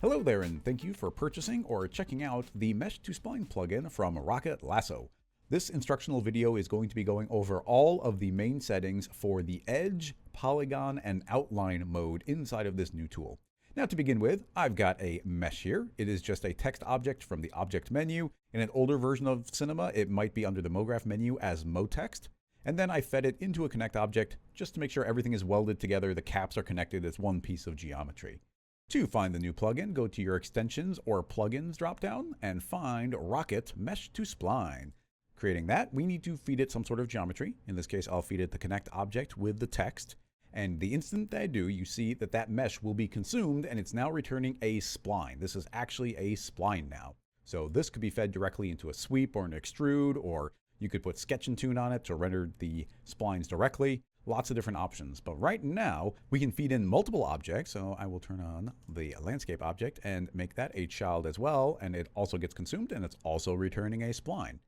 Hello there, and thank you for purchasing or checking out the Mesh To Spline plugin from Rocket Lasso. This instructional video is going to be going over all of the main settings for the edge, polygon, and outline mode inside of this new tool. Now, to begin with, I've got a mesh here. It is just a text object from the object menu. In an older version of Cinema, it might be under the MoGraph menu as MoText. And then I fed it into a connect object just to make sure everything is welded together, the caps are connected as one piece of geometry. To find the new plugin, go to your Extensions or Plugins dropdown and find Rocket Mesh To Spline. Creating that, we need to feed it some sort of geometry. In this case, I'll feed it the connect object with the text. And the instant that I do, you see that that mesh will be consumed and it's now returning a spline. This is actually a spline now. So this could be fed directly into a sweep or an extrude, or you could put Sketch Toon on it to render the splines directly. Lots of different options, but right now we can feed in multiple objects. So I will turn on the landscape object and make that a child as well. And it also gets consumed and it's also returning a spline.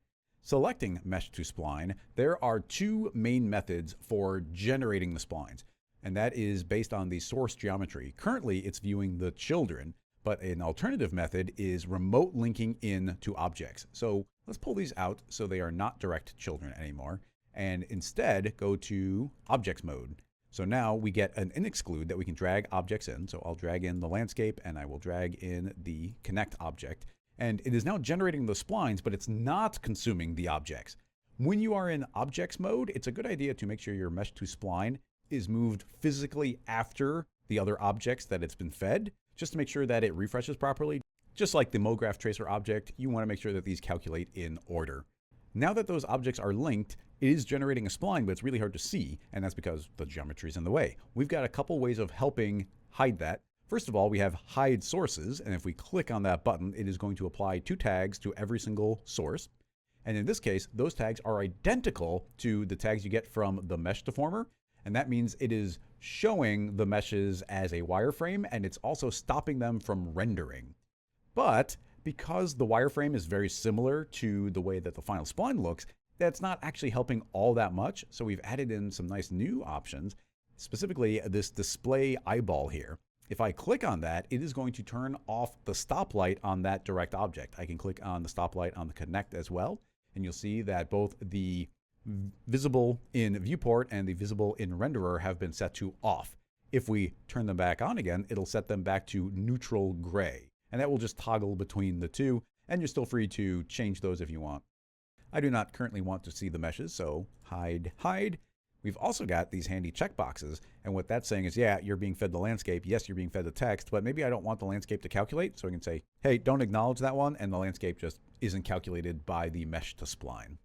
Selecting Mesh to Spline, there are two main methods for generating the splines, and that is based on the source geometry. Currently it's viewing the children, but an alternative method is remote linking in to objects. So let's pull these out so they are not direct children anymore, and instead go to objects mode. So now we get an inexclude that we can drag objects in. So I'll drag in the landscape and I will drag in the connect object. And it is now generating the splines, but it's not consuming the objects. When you are in objects mode, it's a good idea to make sure your mesh to spline is moved physically after the other objects that it's been fed, just to make sure that it refreshes properly. Just like the MoGraph tracer object, you want to make sure that these calculate in order. Now that those objects are linked, it is generating a spline, but it's really hard to see, and that's because the geometry is in the way. We've got a couple ways of helping hide that. First of all, we have hide sources, and if we click on that button, it is going to apply two tags to every single source. And in this case, those tags are identical to the tags you get from the mesh deformer, and that means it is showing the meshes as a wireframe, and it's also stopping them from rendering. But because the wireframe is very similar to the way that the final spline looks, that's not actually helping all that much. So we've added in some nice new options, specifically this display eyeball here. If I click on that, it is going to turn off the stoplight on that direct object. I can click on the stoplight on the connect as well, and you'll see that both the visible in viewport and the visible in renderer have been set to off. If we turn them back on again, it'll set them back to neutral gray, and that will just toggle between the two, and you're still free to change those if you want. I do not currently want to see the meshes, so hide, hide. We've also got these handy checkboxes, and what that's saying is, yeah, you're being fed the landscape, yes, you're being fed the text, but maybe I don't want the landscape to calculate, so I can say, hey, don't acknowledge that one, and the landscape just isn't calculated by the mesh to spline.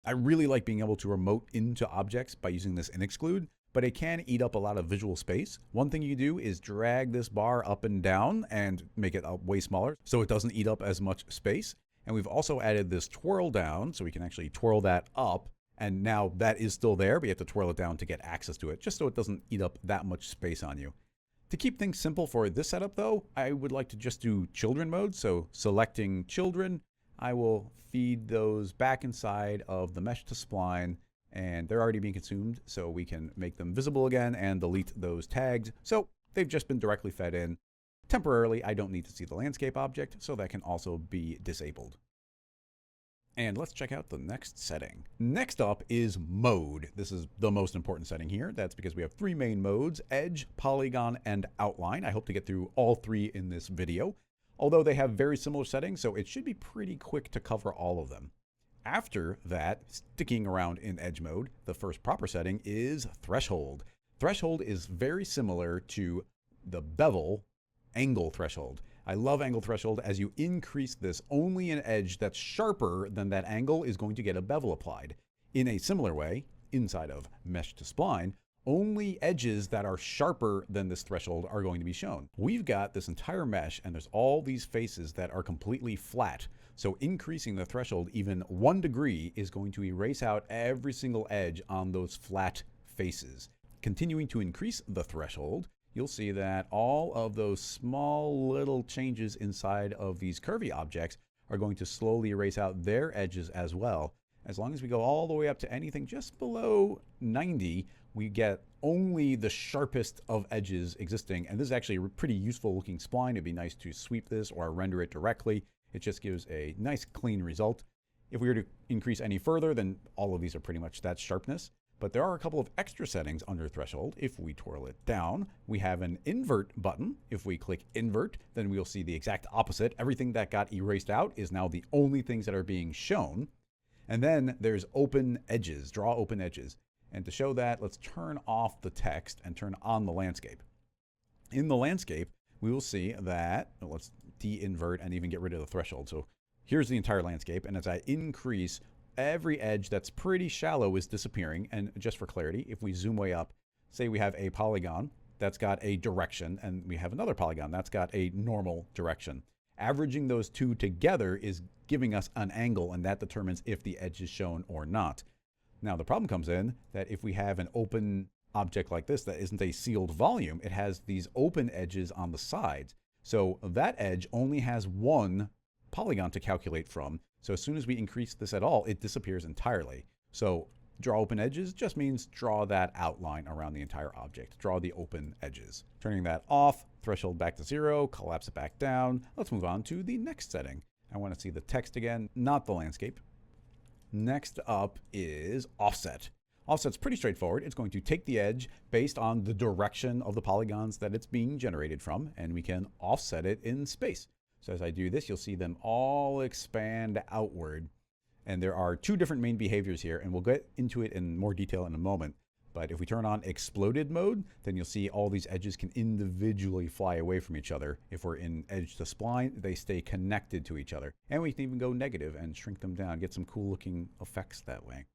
I really like being able to remote into objects by using this inexclude, but it can eat up a lot of visual space. One thing you do is drag this bar up and down and make it way smaller so it doesn't eat up as much space. And we've also added this twirl down, so we can actually twirl that up. And now that is still there, but you have to twirl it down to get access to it, just so it doesn't eat up that much space on you. To keep things simple for this setup though, I would like to just do children mode. So selecting children, I will feed those back inside of the mesh to spline, and they're already being consumed, so we can make them visible again and delete those tags. So they've just been directly fed in. Temporarily, I don't need to see the landscape object, so that can also be disabled. And let's check out the next setting. Next up is mode. This is the most important setting here. That's because we have three main modes: edge, polygon, and outline. I hope to get through all three in this video, although they have very similar settings, so it should be pretty quick to cover all of them. After that, sticking around in edge mode, the first proper setting is threshold. Threshold is very similar to the bevel angle threshold. I love angle threshold. As you increase this, only an edge that's sharper than that angle is going to get a bevel applied. In a similar way, inside of mesh to spline, only edges that are sharper than this threshold are going to be shown. We've got this entire mesh and there's all these faces that are completely flat. So increasing the threshold even 1 degree is going to erase out every single edge on those flat faces. Continuing to increase the threshold, you'll see that all of those small little changes inside of these curvy objects are going to slowly erase out their edges as well. As long as we go all the way up to anything just below 90, we get only the sharpest of edges existing. And this is actually a pretty useful looking spline. It'd be nice to sweep this or render it directly. It just gives a nice clean result. If we were to increase any further, then all of these are pretty much that sharpness. But there are a couple of extra settings under threshold. If we twirl it down, we have an invert button. If we click invert, then we'll see the exact opposite. Everything that got erased out is now the only things that are being shown. And then there's open edges, draw open edges. And to show that, let's turn off the text and turn on the landscape. In the landscape, we will see that, let's de-invert and even get rid of the threshold. So here's the entire landscape. And as I increase, every edge that's pretty shallow is disappearing. And just for clarity, if we zoom way up, say we have a polygon that's got a direction, and we have another polygon that's got a normal direction. Averaging those two together is giving us an angle, and that determines if the edge is shown or not. Now, the problem comes in that if we have an open object like this that isn't a sealed volume, it has these open edges on the sides. So that edge only has one polygon to calculate from. So as soon as we increase this at all, it disappears entirely. So draw open edges just means draw that outline around the entire object. Draw the open edges. Turning that off, threshold back to 0, collapse it back down. Let's move on to the next setting. I want to see the text again, not the landscape. Next up is offset. Offset's pretty straightforward. It's going to take the edge based on the direction of the polygons that it's being generated from, and we can offset it in space. So as I do this, you'll see them all expand outward. And there are two different main behaviors here, and we'll get into it in more detail in a moment. But if we turn on exploded mode, then you'll see all these edges can individually fly away from each other. If we're in edge to spline, they stay connected to each other. And we can even go negative and shrink them down, get some cool looking effects that way.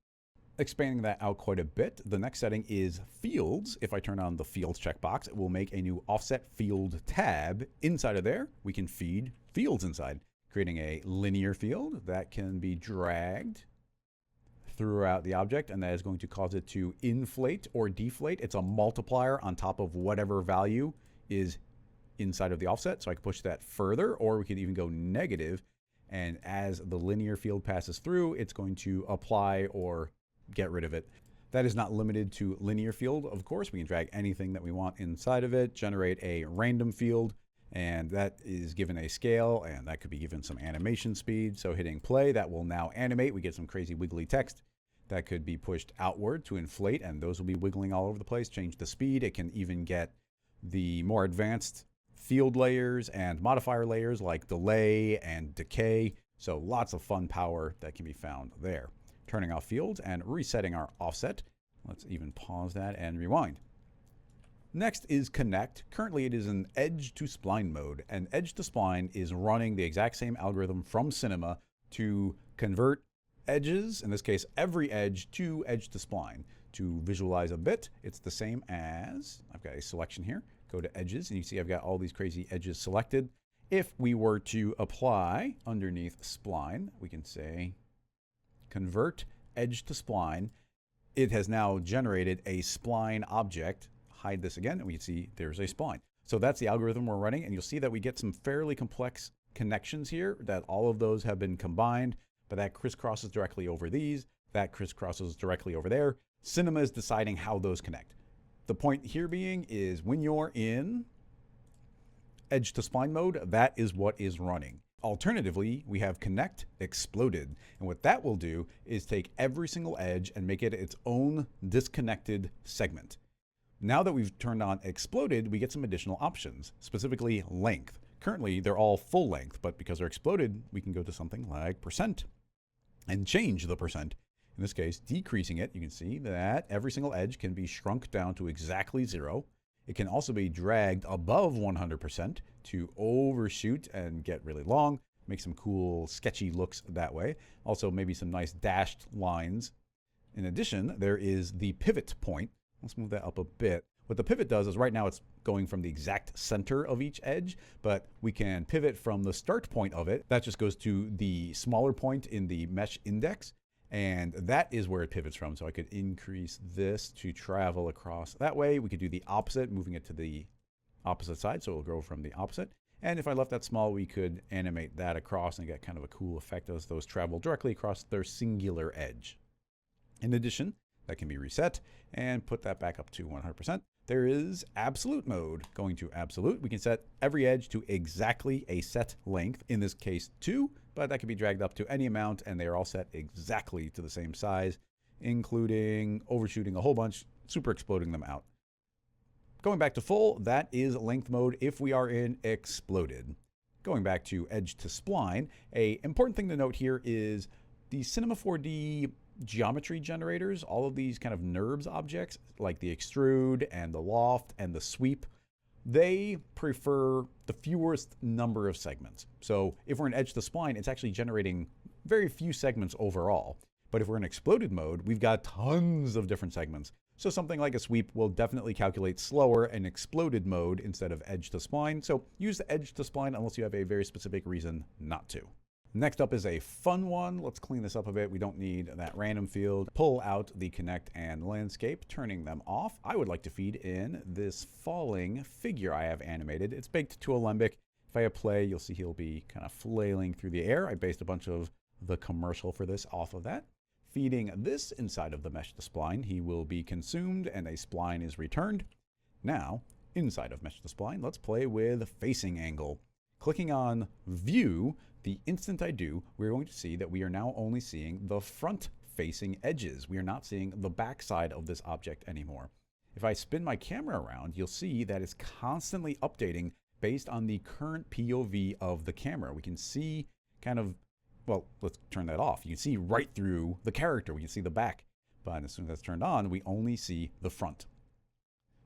Expanding that out quite a bit, the next setting is fields. If I turn on the fields checkbox, it will make a new offset field tab. Inside of there, we can feed fields inside, creating a linear field that can be dragged throughout the object, and that is going to cause it to inflate or deflate. It's a multiplier on top of whatever value is inside of the offset. So I can push that further, or we could even go negative. And as the linear field passes through, it's going to apply or get rid of it. That is not limited to linear field. Of course, we can drag anything that we want inside of it, generate a random field, and that is given a scale, and that could be given some animation speed. So hitting play, that will now animate. We get some crazy wiggly text that could be pushed outward to inflate, and those will be wiggling all over the place. Change the speed. It can even get the more advanced field layers and modifier layers like delay and decay. So lots of fun power that can be found there. Turning off fields and resetting our offset. Let's even pause that and rewind. Next is connect. Currently it is in edge to spline mode, and edge to spline is running the exact same algorithm from Cinema to convert edges, in this case every edge, to edge to spline. To visualize a bit, it's the same as, I've got a selection here, go to edges, and you see I've got all these crazy edges selected. If we were to apply underneath spline, we can say convert edge to spline. It has now generated a spline object. Hide this again, and we can see there's a spline. So that's the algorithm we're running, and you'll see that we get some fairly complex connections here, that all of those have been combined, but that crisscrosses directly over these, that crisscrosses directly over there. Cinema is deciding how those connect. The point here being is when you're in edge to spline mode, that is what is running. Alternatively, we have connect exploded, and what that will do is take every single edge and make it its own disconnected segment. Now that we've turned on exploded, we get some additional options, specifically length. Currently, they're all full length, but because they're exploded, we can go to something like percent and change the percent. In this case, decreasing it, you can see that every single edge can be shrunk down to exactly 0. It can also be dragged above 100% to overshoot and get really long, make some cool sketchy looks that way. Also, maybe some nice dashed lines. In addition, there is the pivot point. Let's move that up a bit. What the pivot does is right now it's going from the exact center of each edge, but we can pivot from the start point of it. That just goes to the smaller point in the mesh index, and that is where it pivots from. So I could increase this to travel across that way. We could do the opposite, moving it to the opposite side, so it'll go from the opposite. And if I left that small, we could animate that across and get kind of a cool effect as those travel directly across their singular edge. In addition, That can be reset and put that back up to 100%. There is absolute mode. Going to absolute, we can set every edge to exactly a set length, in this case 2, but that can be dragged up to any amount, and they are all set exactly to the same size, including overshooting a whole bunch, super exploding them out. Going back to full, that is length mode if we are in exploded. Going back to edge to spline, an important thing to note here is the Cinema 4D geometry generators, all of these kind of NURBS objects, like the extrude and the loft and the sweep, they prefer the fewest number of segments. So if we're in edge to spline, it's actually generating very few segments overall. But if we're in exploded mode, we've got tons of different segments. So something like a sweep will definitely calculate slower in exploded mode instead of edge to spline. So use the edge to spline unless you have a very specific reason not to. Next up is a fun one. Let's clean this up a bit. We don't need that random field. Pull out the connect and landscape, turning them off. I would like to feed in this falling figure I have animated. It's baked to Alembic. If I hit play, you'll see he'll be kind of flailing through the air. I based a bunch of the commercial for this off of that. Feeding this inside of the mesh to spline, he will be consumed and a spline is returned. Now, inside of mesh to spline, let's play with facing angle. Clicking on view, the instant I do, we're going to see that we are now only seeing the front facing edges. We are not seeing the back side of this object anymore. If I spin my camera around, you'll see that it's constantly updating based on the current POV of the camera. We can see kind of, well, let's turn that off. You can see right through the character. We can see the back. But as soon as that's turned on, we only see the front.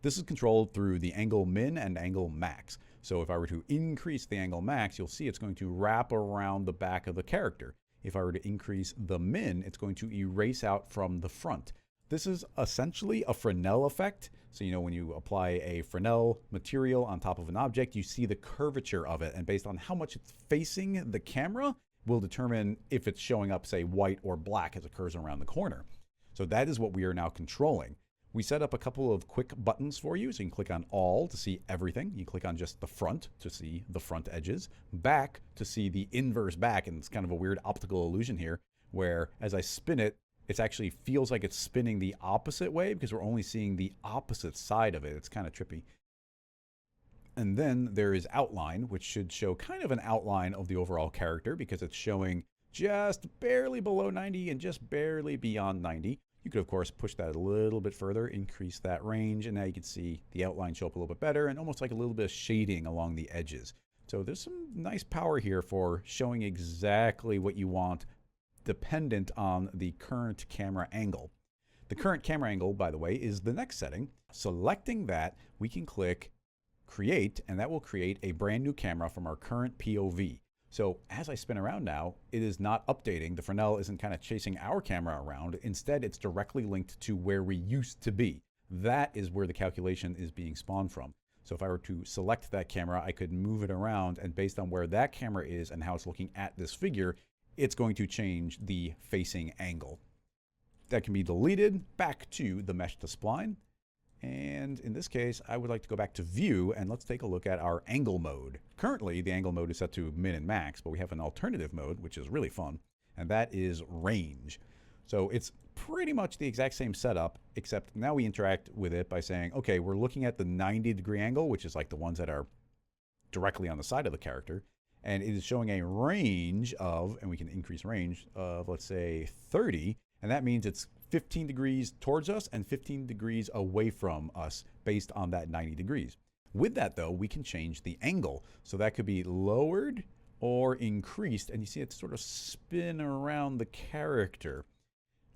This is controlled through the angle min and angle max. So if I were to increase the angle max, you'll see it's going to wrap around the back of the character. If I were to increase the min, it's going to erase out from the front. This is essentially a Fresnel effect. So, you know, when you apply a Fresnel material on top of an object, you see the curvature of it. And based on how much it's facing the camera, will determine if it's showing up, say, white or black as it curves around the corner. So that is what we are now controlling. We set up a couple of quick buttons for you. So you can click on all to see everything. You click on just the front to see the front edges, back to see the inverse back. And it's kind of a weird optical illusion here where as I spin it, it actually feels like it's spinning the opposite way because we're only seeing the opposite side of it. It's kind of trippy. And then there is outline, which should show kind of an outline of the overall character because it's showing just barely below 90 and just barely beyond 90. You could, of course, push that a little bit further, increase that range, and now you can see the outline show up a little bit better and almost like a little bit of shading along the edges. So there's some nice power here for showing exactly what you want dependent on the current camera angle. The current camera angle, by the way, is the next setting. Selecting that, we can click create, and that will create a brand new camera from our current POV. So as I spin around now, it is not updating. The Fresnel isn't kind of chasing our camera around. Instead, it's directly linked to where we used to be. That is where the calculation is being spawned from. So if I were to select that camera, I could move it around, and based on where that camera is and how it's looking at this figure, it's going to change the facing angle. That can be deleted back to the mesh to spline. And in this case, I would like to go back to view and let's take a look at our angle mode. Currently, the angle mode is set to min and max, but we have an alternative mode, which is really fun, and that is range. So it's pretty much the exact same setup, except now we interact with it by saying, okay, we're looking at the 90-degree angle, which is like the ones that are directly on the side of the character, and it is showing a range of, and we can increase range of, let's say, 30, and that means it's 15 degrees towards us and 15 degrees away from us based on that 90 degrees. With that, though, we can change the angle. So that could be lowered or increased, and you see it sort of spin around the character.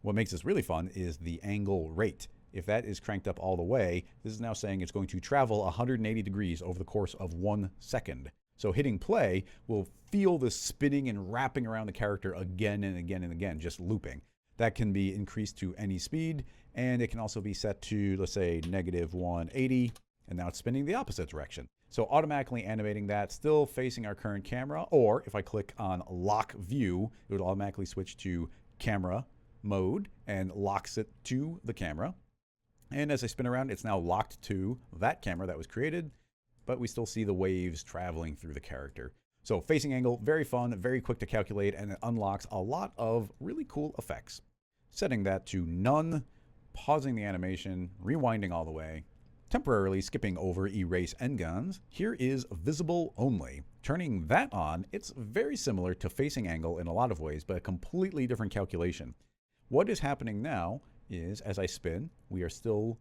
What makes this really fun is the angle rate. If that is cranked up all the way, this is now saying it's going to travel 180 degrees over the course of 1 second. So hitting play will feel this spinning and wrapping around the character again and again and again, just looping. That can be increased to any speed, and it can also be set to, let's say, negative 180, and now it's spinning the opposite direction. So automatically animating that, still facing our current camera, or if I click on lock view, it would automatically switch to camera mode and locks it to the camera. And as I spin around, it's now locked to that camera that was created, but we still see the waves traveling through the character. So facing angle, very fun, very quick to calculate, and it unlocks a lot of really cool effects. Setting that to none, pausing the animation, rewinding all the way, temporarily skipping over erase endguns, here is visible only. Turning that on, it's very similar to facing angle in a lot of ways, but a completely different calculation. What is happening now is, as I spin, we are still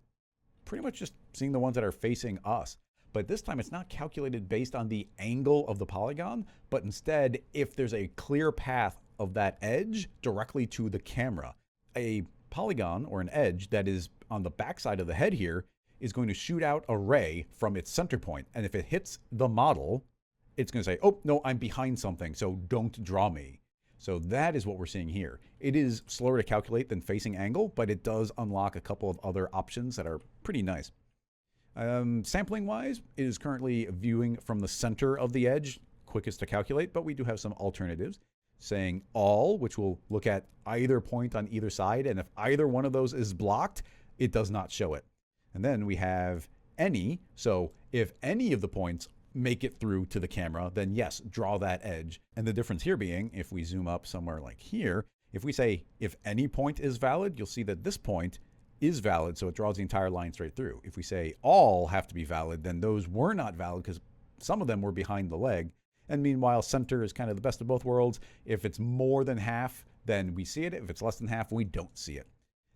pretty much just seeing the ones that are facing us. But this time it's not calculated based on the angle of the polygon, but instead if there's a clear path of that edge directly to the camera. A polygon or an edge that is on the backside of the head here is going to shoot out a ray from its center point. And if it hits the model, it's going to say, oh, no, I'm behind something, so don't draw me. So that is what we're seeing here. It is slower to calculate than facing angle, but it does unlock a couple of other options that are pretty nice. Sampling wise, it is currently viewing from the center of the edge, quickest to calculate, but we do have some alternatives. Saying all, which will look at either point on either side, and if either one of those is blocked, it does not show it. And then we have any, so if any of the points make it through to the camera, then yes, draw that edge. And the difference here being, if we zoom up somewhere like here, if we say if any point is valid, you'll see that this point is valid, so it draws the entire line straight through. If we say all have to be valid, then those were not valid because some of them were behind the leg. And meanwhile, center is kind of the best of both worlds. If it's more than half, then we see it. If it's less than half, we don't see it.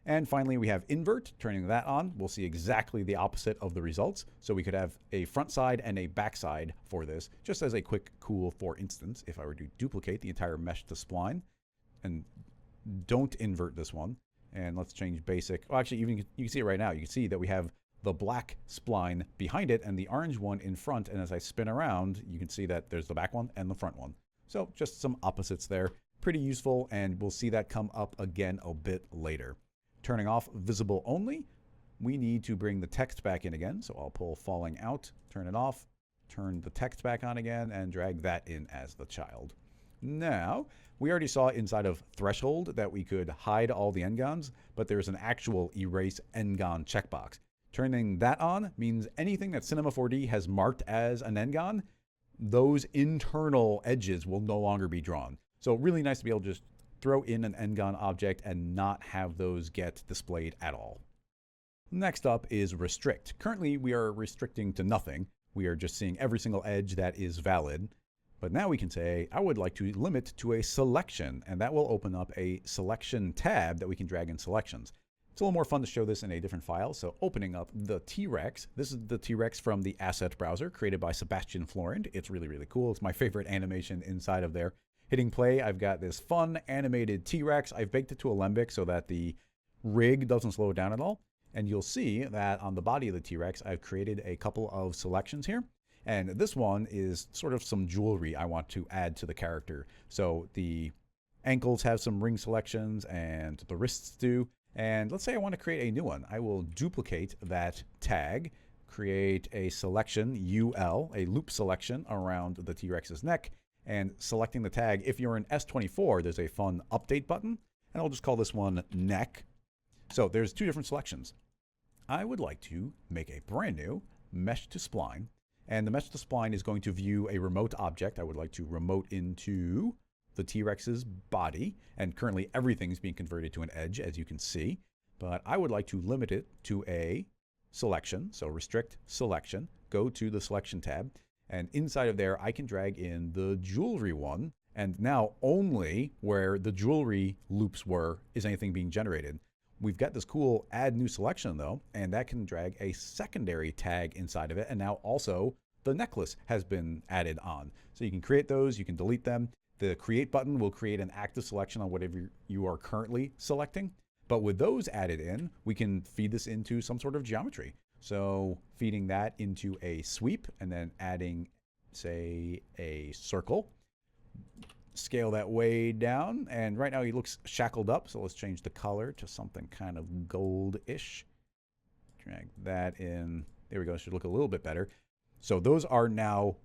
And finally, we have invert. Turning that on, we'll see exactly the opposite of the results. So we could have a front side and a back side for this, just as a quick, cool for instance, if I were to duplicate the entire mesh to spline, and don't invert this one. And let's change basic. Well, actually, even you can see it right now. You can see that we have the black spline behind it and the orange one in front. And as I spin around, you can see that there's the back one and the front one. So just some opposites there. Pretty useful, and we'll see that come up again a bit later. Turning off visible only, we need to bring the text back in again. So I'll pull falling out, turn it off, turn the text back on again, and drag that in as the child. Now, we already saw inside of threshold that we could hide all the endgons, but there's an actual erase endgon checkbox. Turning that on means anything that Cinema 4D has marked as an endgon, those internal edges will no longer be drawn. So really nice to be able to just throw in an endgon object and not have those get displayed at all. Next up is restrict. Currently, we are restricting to nothing. We are just seeing every single edge that is valid. But now we can say, I would like to limit to a selection, and that will open up a selection tab that we can drag in selections. It's a little more fun to show this in a different file. So opening up the T-Rex. This is the T-Rex from the asset browser created by Sebastian Florent. It's really, really cool. It's my favorite animation inside of there. Hitting play, I've got this fun animated T-Rex. I've baked it to Alembic so that the rig doesn't slow it down at all. And you'll see that on the body of the T-Rex, I've created a couple of selections here. And this one is sort of some jewelry I want to add to the character. So the ankles have some ring selections and the wrists do. And let's say I want to create a new one. I will duplicate that tag, create a selection, UL, a loop selection around the T-Rex's neck, and selecting the tag. If you're in S24, there's a fun update button, and I'll just call this one neck. So there's two different selections. I would like to make a brand new mesh to spline, and the mesh to spline is going to view a remote object. I would like to remote into the T-Rex's body, and currently everything's being converted to an edge, as you can see, but I would like to limit it to a selection. So restrict selection, go to the selection tab, and inside of there I can drag in the jewelry one, and now only where the jewelry loops were is anything being generated. We've got this cool add new selection though, and that can drag a secondary tag inside of it, and now also the necklace has been added on. So you can create those, you can delete them. The create button will create an active selection on whatever you are currently selecting. But with those added in, we can feed this into some sort of geometry. So feeding that into a sweep and then adding, say, a circle. Scale that way down. And right now he looks shackled up. So let's change the color to something kind of gold-ish. Drag that in. There we go. It should look a little bit better. So those are now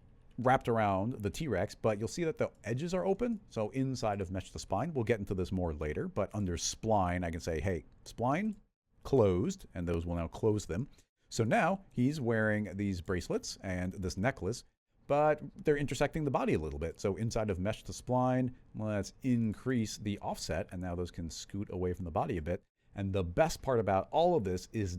wrapped around the T-Rex, but you'll see that the edges are open. So inside of Mesh to Spline, we'll get into this more later, but under Spline, I can say, hey, Spline closed, and those will now close them. So now he's wearing these bracelets and this necklace, but they're intersecting the body a little bit. So inside of Mesh to Spline, let's increase the offset, and now those can scoot away from the body a bit. And the best part about all of this is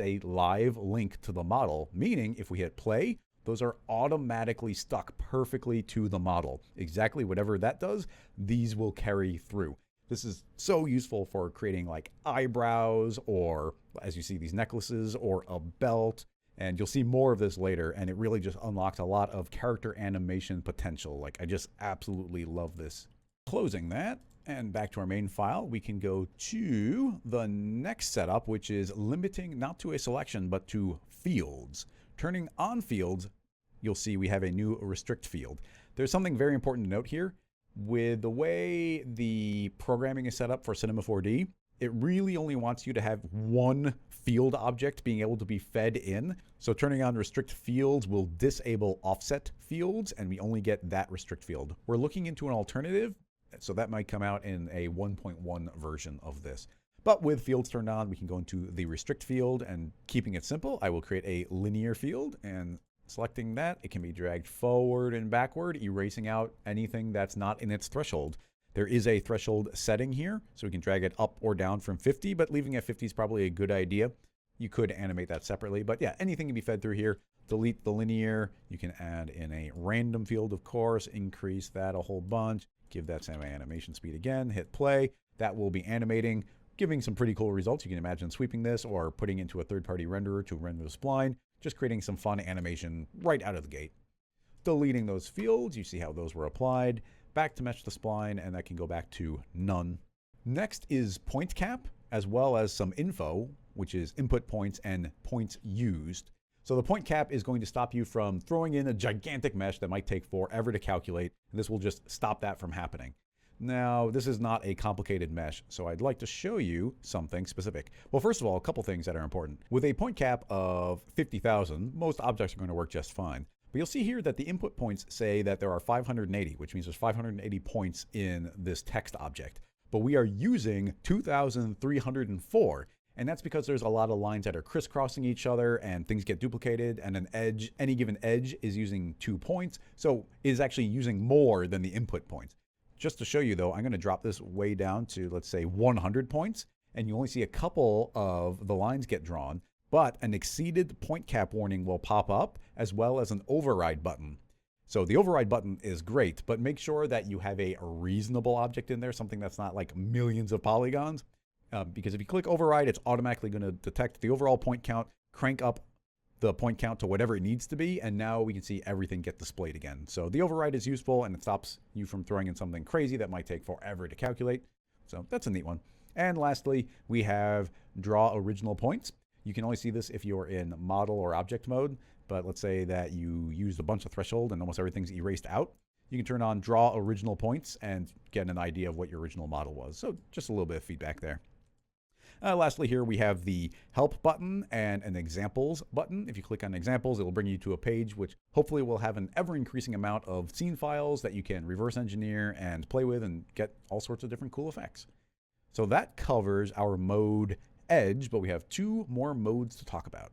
a live link to the model, meaning if we hit play, those are automatically stuck perfectly to the model. Exactly whatever that does, these will carry through. This is so useful for creating like eyebrows or, as you see, these necklaces or a belt. And you'll see more of this later, and it really just unlocks a lot of character animation potential. Like, I just absolutely love this. Closing that, and back to our main file, we can go to the next setup, which is limiting not to a selection, but to fields. Turning on fields, you'll see we have a new restrict field. There's something very important to note here. With the way the programming is set up for Cinema 4D, it really only wants you to have one field object being able to be fed in. So turning on restrict fields will disable offset fields, and we only get that restrict field. We're looking into an alternative, so that might come out in a 1.1 version of this. But with fields turned on, we can go into the restrict field, and keeping it simple, I will create a linear field, and selecting that, it can be dragged forward and backward, erasing out anything that's not in its threshold. There is a threshold setting here, so we can drag it up or down from 50, but leaving at 50 is probably a good idea. You could animate that separately, but yeah, anything can be fed through here. Delete the linear. You can add in a random field, of course, increase that a whole bunch, give that same animation speed again, hit play. That will be animating, giving some pretty cool results. You can imagine sweeping this or putting into a third-party renderer to render the spline, just creating some fun animation right out of the gate. Deleting those fields, you see how those were applied. Back to Mesh to Spline, and that can go back to none. Next is point cap, as well as some info, which is input points and points used. So the point cap is going to stop you from throwing in a gigantic mesh that might take forever to calculate, and this will just stop that from happening. Now, this is not a complicated mesh, so I'd like to show you something specific. Well, first of all, a couple things that are important. With a point cap of 50,000, most objects are going to work just fine. But you'll see here that the input points say that there are 580, which means there's 580 points in this text object. But we are using 2,304, and that's because there's a lot of lines that are crisscrossing each other and things get duplicated, and an edge, any given edge is using 2 points, so it is actually using more than the input points. Just to show you though, I'm going to drop this way down to, let's say, 100 points, and you only see a couple of the lines get drawn, but an exceeded point cap warning will pop up, as well as an override button. So the override button is great, but make sure that you have a reasonable object in there, something that's not like millions of polygons, because if you click override, it's automatically going to detect the overall point count, crank up the point count to whatever it needs to be, and now we can see everything get displayed again. So the override is useful, and it stops you from throwing in something crazy that might take forever to calculate. So that's a neat one. And lastly, we have draw original points. You can only see this if you're in model or object mode, but let's say that you used a bunch of threshold and almost everything's erased out. You can turn on draw original points and get an idea of what your original model was. So just a little bit of feedback there. Lastly, here we have the help button and an examples button. If you click on examples, it will bring you to a page which hopefully will have an ever-increasing amount of scene files that you can reverse engineer and play with and get all sorts of different cool effects. So that covers our mode edge, but we have 2 more modes to talk about.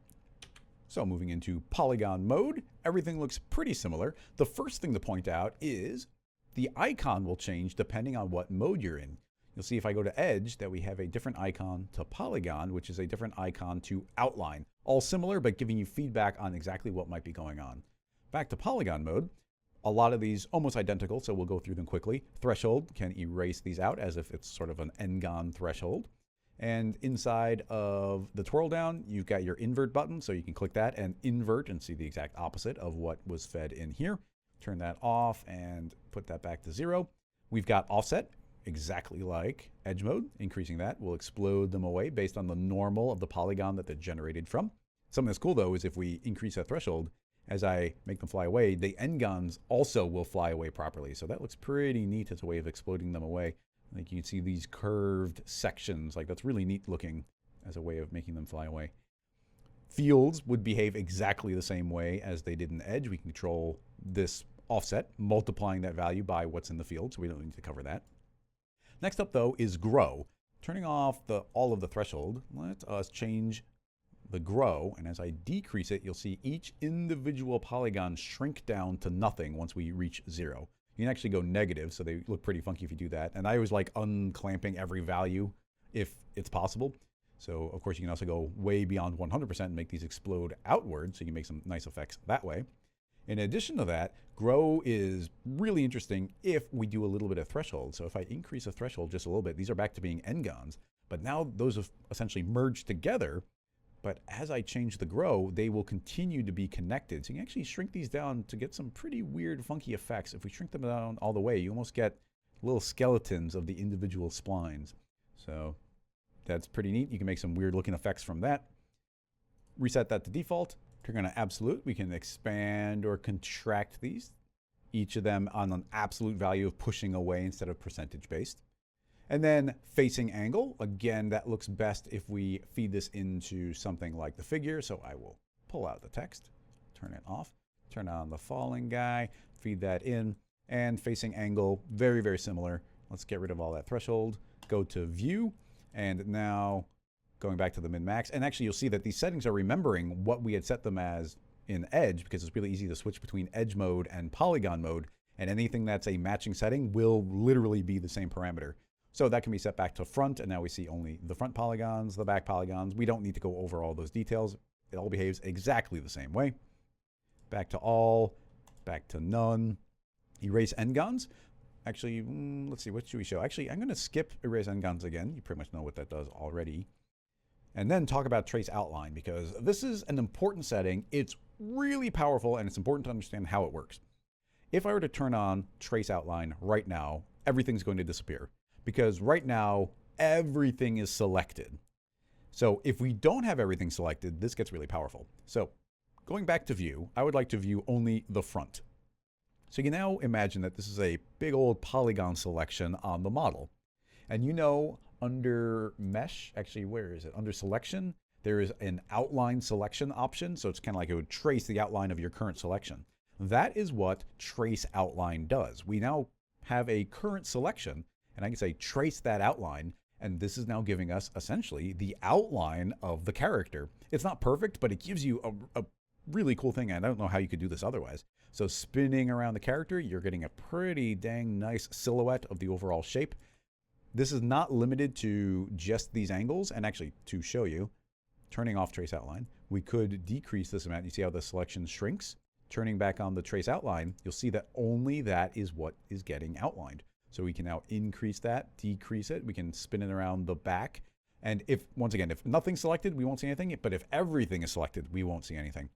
So moving into polygon mode, everything looks pretty similar. The first thing to point out is the icon will change depending on what mode you're in. You'll see if I go to edge that we have a different icon to polygon, which is a different icon to outline. All similar, but giving you feedback on exactly what might be going on. Back to polygon mode, a lot of these almost identical, so we'll go through them quickly. Threshold can erase these out as if it's sort of an n-gon threshold. And inside of the twirl down, you've got your invert button, so you can click that and invert and see the exact opposite of what was fed in here. Turn that off and put that back to 0. We've got offset, exactly like edge mode. Increasing that will explode them away based on the normal of the polygon that they're generated from. Something that's cool though is if we increase that threshold, as I make them fly away, the n-gons also will fly away properly. So that looks pretty neat as a way of exploding them away. Like you can see these curved sections, like that's really neat looking as a way of making them fly away. Fields would behave exactly the same way as they did in edge. We can control this offset, multiplying that value by what's in the field, so we don't need to cover that. Next up though is grow. Turning off all of the threshold, let us change the grow, and as I decrease it, you'll see each individual polygon shrink down to nothing once we reach 0. You can actually go negative, so they look pretty funky if you do that. And I always like unclamping every value if it's possible. So of course you can also go way beyond 100% and make these explode outward, so you can make some nice effects that way. In addition to that, grow is really interesting if we do a little bit of threshold. So if I increase a threshold just a little bit, these are back to being n-gons, but now those have essentially merged together. But as I change the grow, they will continue to be connected. So you can actually shrink these down to get some pretty weird, funky effects. If we shrink them down all the way, you almost get little skeletons of the individual splines. So that's pretty neat. You can make some weird looking effects from that. Reset that to default. Turn on absolute. We can expand or contract these, each of them on an absolute value of pushing away instead of percentage based. And then facing angle, again, that looks best if we feed this into something like the figure. So I will pull out the text, turn it off, turn on the falling guy, feed that in, and facing angle, very, very similar. Let's get rid of all that threshold, go to view, and now going back to the min-max. And actually you'll see that these settings are remembering what we had set them as in edge, because it's really easy to switch between edge mode and polygon mode. And anything that's a matching setting will literally be the same parameter. So that can be set back to front, and now we see only the front polygons, the back polygons. We don't need to go over all those details. It all behaves exactly the same way. Back to all, back to none. Erase n-gons. Actually, let's see, what should we show? Actually, I'm going to skip erase n-gons again. You pretty much know what that does already. And then talk about trace outline, because this is an important setting. It's really powerful, and it's important to understand how it works. If I were to turn on trace outline right now, everything's going to disappear, because right now everything is selected. So if we don't have everything selected, this gets really powerful. So going back to view, I would like to view only the front. So you can now imagine that this is a big old polygon selection on the model. And you know, under mesh, actually, where is it? Under selection, there is an outline selection option. So it's kind of like it would trace the outline of your current selection. That is what trace outline does. We now have a current selection, and I can say trace that outline. And this is now giving us essentially the outline of the character. It's not perfect, but it gives you a really cool thing. And I don't know how you could do this otherwise. So spinning around the character, you're getting a pretty dang nice silhouette of the overall shape. This is not limited to just these angles. And actually, to show you, turning off trace outline, we could decrease this amount. You see how the selection shrinks? Turning back on the trace outline, you'll see that only that is what is getting outlined. So we can now increase that, decrease it. We can spin it around the back. And if, once again, if nothing's selected, we won't see anything. But if everything is selected, we won't see anything.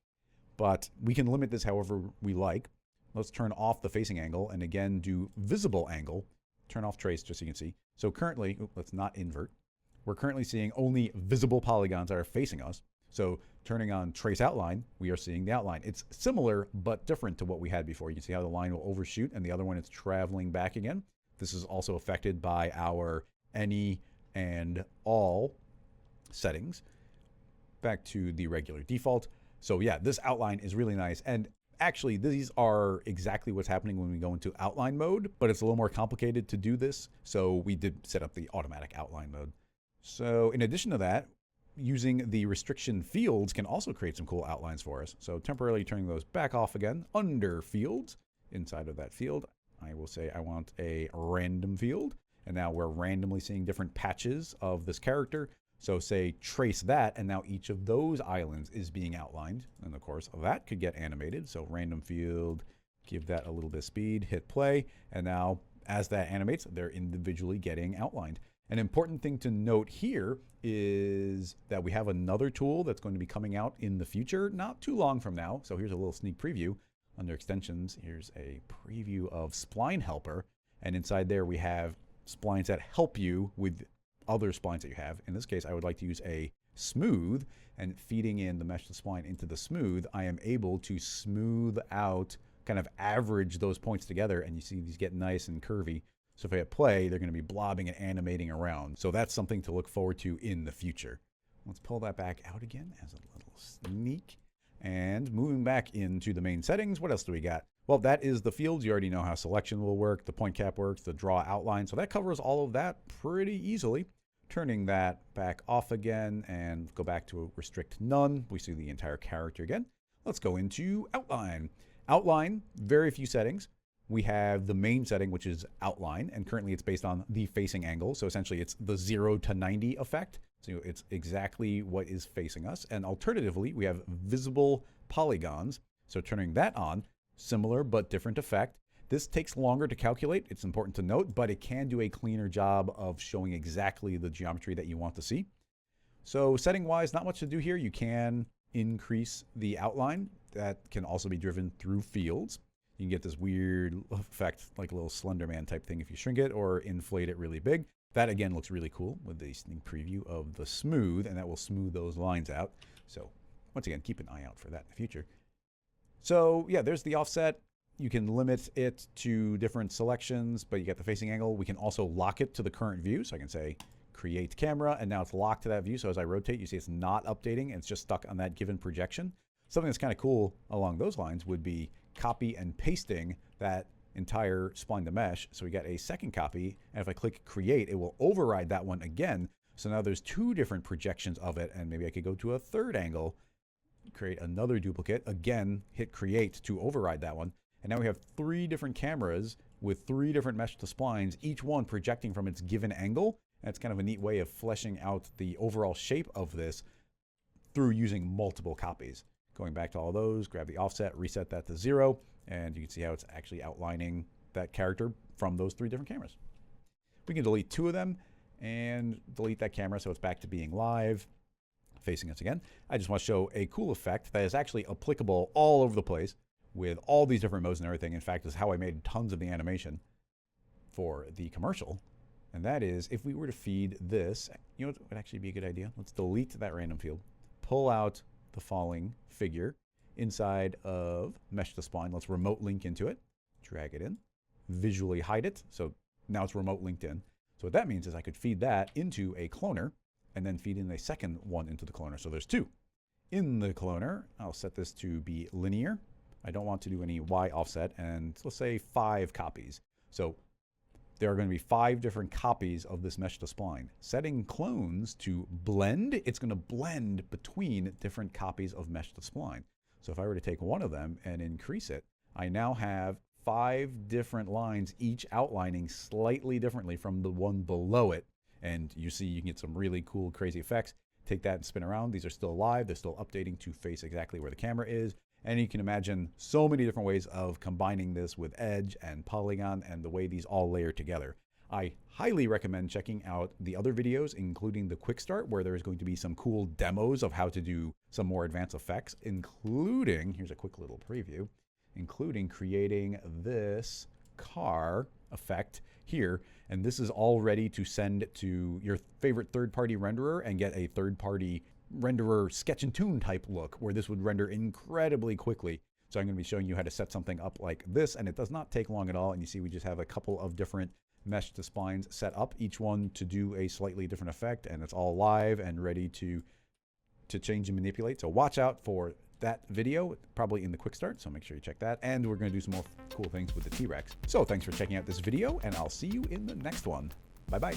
But we can limit this however we like. Let's turn off the facing angle and again do visible angle. Turn off trace just so you can see. So currently, let's not invert. We're currently seeing only visible polygons that are facing us. So turning on trace outline, we are seeing the outline. It's similar but different to what we had before. You can see how the line will overshoot and the other one is traveling back again. This is also affected by our any and all settings. Back to the regular default. So yeah, this outline is really nice. And actually, these are exactly what's happening when we go into outline mode, but it's a little more complicated to do this. So we did set up the automatic outline mode. So in addition to that, using the restriction fields can also create some cool outlines for us. So temporarily turning those back off again under fields. Inside of that field, I will say I want a random field. And now we're randomly seeing different patches of this character. So say trace that, and now each of those islands is being outlined. And of course, that could get animated. So random field, give that a little bit of speed, hit play. And now as that animates, they're individually getting outlined. An important thing to note here is that we have another tool that's going to be coming out in the future, not too long from now. So here's a little sneak preview. Under extensions, here's a preview of Spline Helper. And inside there, we have splines that help you with other splines that you have. In this case, I would like to use a smooth, and feeding in the mesh to spline into the smooth, I am able to smooth out, kind of average those points together, and you see these get nice and curvy. So if I hit play, they're going to be blobbing and animating around. So that's something to look forward to in the future. Let's pull that back out again as a little sneak. And moving back into the main settings, what else do we got? Well, that is the fields. You already know how selection will work, the point cap works, the draw outline. So that covers all of that pretty easily. Turning that back off again and go back to restrict none. We see the entire character again. Let's go into outline. Outline, very few settings. we have the main setting, which is outline, and currently it's based on the facing angle. So essentially it's the 0 to 90 effect. So it's exactly what is facing us. And alternatively, we have visible polygons. So turning that on, similar but different effect. This takes longer to calculate, it's important to note, but it can do a cleaner job of showing exactly the geometry that you want to see. So setting-wise, not much to do here. You can increase the outline. That can also be driven through fields. You can get this weird effect, like a little Slender Man type thing if you shrink it or inflate it really big. That again looks really cool with the sneak preview of the smooth, and that will smooth those lines out. So once again, keep an eye out for that in the future. So yeah, there's the offset. You can limit it to different selections, but you get the facing angle. We can also lock it to the current view. So I can say create camera, and now it's locked to that view. So as I rotate, you see it's not updating, and it's just stuck on that given projection. Something that's kind of cool along those lines would be copy and pasting that entire spline to mesh. So we got a second copy, and if I click create, it will override that one again. So now there's two different projections of it, and maybe I could go to a third angle, create another duplicate, again, hit create to override that one. And now we have three different cameras with three different mesh to splines, each one projecting from its given angle. And it's kind of a neat way of fleshing out the overall shape of this through using multiple copies. Going back to all those, grab the offset, reset that to 0, and you can see how it's actually outlining that character from those three different cameras. We can delete two of them and delete that camera so it's back to being live, facing us again. I just want to show a cool effect that is actually applicable all over the place with all these different modes and everything. In fact, this is how I made tons of the animation for the commercial. And that is, if we were to feed this, you know what would actually be a good idea? Let's delete that random field, pull out the falling figure inside of Mesh to Spline. Let's remote link into it, drag it in, visually hide it. So now it's remote linked in. So what that means is I could feed that into a cloner and then feed in a second one into the cloner. So there's two. In the cloner, I'll set this to be linear. I don't want to do any Y offset, and let's say 5 copies. So there are going to be 5 different copies of this Mesh to Spline. Setting clones to blend, it's going to blend between different copies of Mesh to Spline. So if I were to take one of them and increase it, I now have 5 different lines, each outlining slightly differently from the one below it. And you see you can get some really cool, crazy effects. Take that and spin around. These are still live. They're still updating to face exactly where the camera is. And you can imagine so many different ways of combining this with edge and polygon and the way these all layer together. I highly recommend checking out the other videos, including the quick start, where there's going to be some cool demos of how to do some more advanced effects, including, here's a quick little preview, including creating this car effect here. And this is all ready to send to your favorite third-party renderer and get a third-party renderer Sketch Toon type look, where this would render incredibly quickly. So I'm going to be showing you how to set something up like this, and it does not take long at all. And you see we just have a couple of different Mesh to Splines set up, each one to do a slightly different effect, and it's all live and ready to change and manipulate. So watch out for that video, probably in the quick start, so make sure you check that. And we're going to do some more cool things with the T-Rex. So thanks for checking out this video, and I'll see you in the next one. Bye-bye.